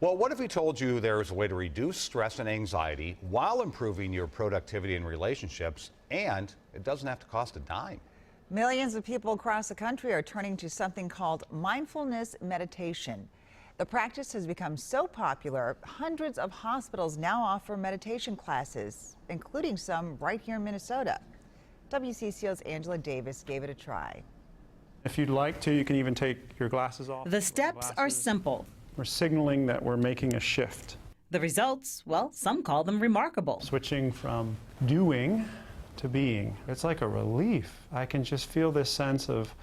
Well, what if we told you there's a way to reduce stress and anxiety while improving your productivity and relationships, and it doesn't have to cost a dime? Millions of people across the country are turning to something called mindfulness meditation. The practice has become so popular, hundreds of hospitals now offer meditation classes, including some right here in Minnesota. WCCO's Angela Davis gave it a try. If you'd like to, you can even take your glasses off. The steps are simple. We're signaling that we're making a shift. The results, well, some call them remarkable. Switching from doing to being. It's like a relief. I can just feel this sense of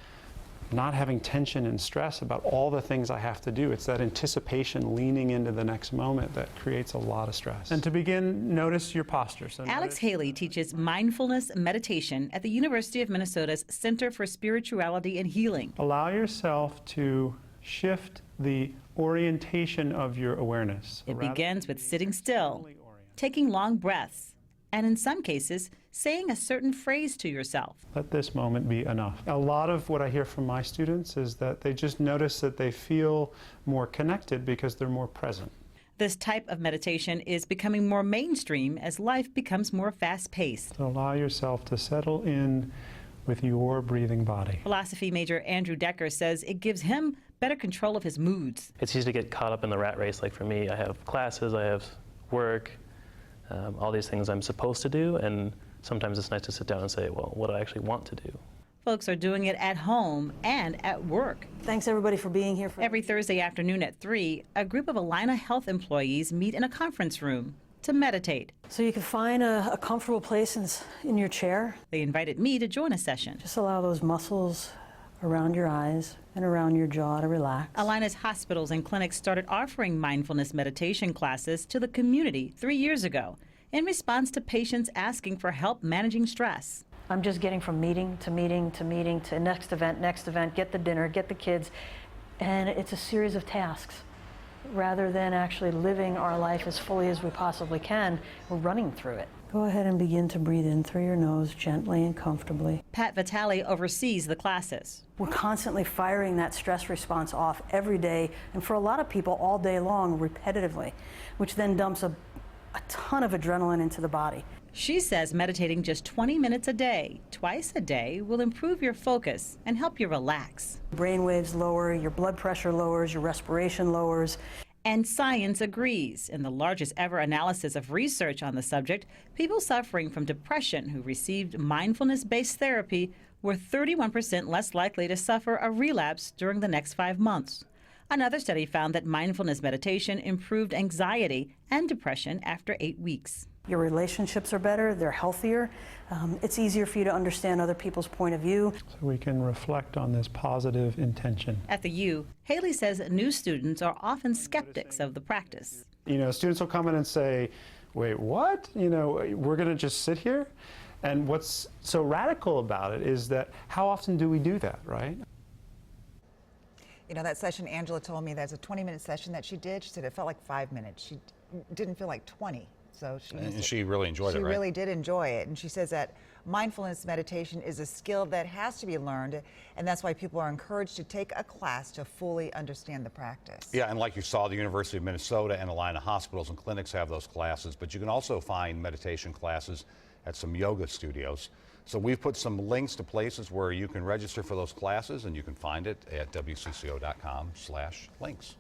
not having tension and stress about all the things I have to do. It's that anticipation leaning into the next moment that creates a lot of stress. And to begin, notice your posture. So Alex Haley teaches mindfulness meditation at the University of Minnesota's Center for Spirituality and Healing. Allow yourself to shift the orientation of your awareness. It begins with sitting still, taking long breaths, and in some cases, saying a certain phrase to yourself. Let this moment be enough. A lot of what I hear from my students is that they just notice that they feel more connected because they're more present. This type of meditation is becoming more mainstream as life becomes more fast-paced. So allow yourself to settle in with your breathing body. Philosophy major Andrew Decker says it gives him better control of his moods. It's easy to get caught up in the rat race. Like for me, I have classes, I have work, all these things I'm supposed to do, and sometimes it's nice to sit down and say, well, what do I actually want to do? Folks are doing it at home and at work. Thanks everybody for being here. Every Thursday afternoon at 3, a group of Allina Health employees meet in a conference room to meditate. So you can find a comfortable place in your chair. They invited me to join a session. Just allow those muscles around your eyes and around your jaw to relax. Allina's hospitals and clinics started offering mindfulness meditation classes to the community 3 years ago in response to patients asking for help managing stress. I'm just getting from meeting to meeting to meeting to next event, get the dinner, get the kids, and it's a series of tasks. Rather than actually living our life as fully as we possibly can, we're running through it. Go ahead and begin to breathe in through your nose gently and comfortably. Pat Vitale oversees the classes. We're constantly firing that stress response off every day, and for a lot of people all day long, repetitively, which then dumps a ton of adrenaline into the body. She says meditating just 20 minutes a day, twice a day, will improve your focus and help you relax. Brain waves lower, your blood pressure lowers, your respiration lowers. And science agrees. In the largest ever analysis of research on the subject, people suffering from depression who received mindfulness-based therapy were 31% less likely to suffer a relapse during the next 5 months. Another study found that mindfulness meditation improved anxiety and depression after 8 weeks. Your relationships are better, they're healthier. It's easier for you to understand other people's point of view. So we can reflect on this positive intention. At the U, Haley says new students are often skeptics of the practice. You know, students will come in and say, wait, what? You know, we're going to just sit here? And what's so radical about it is that how often do we do that, right? You know, that session, Angela told me that's a 20-minute session that she did. She said it felt like 5 minutes. She didn't feel like 20. So she really enjoyed it, right? She really did enjoy it. And she says that mindfulness meditation is a skill that has to be learned, and that's why people are encouraged to take a class to fully understand the practice. Yeah, and like you saw, the University of Minnesota and Allina hospitals and clinics have those classes, but you can also find meditation classes at some yoga studios. So we've put some links to places where you can register for those classes, and you can find it at WCCO.com/links.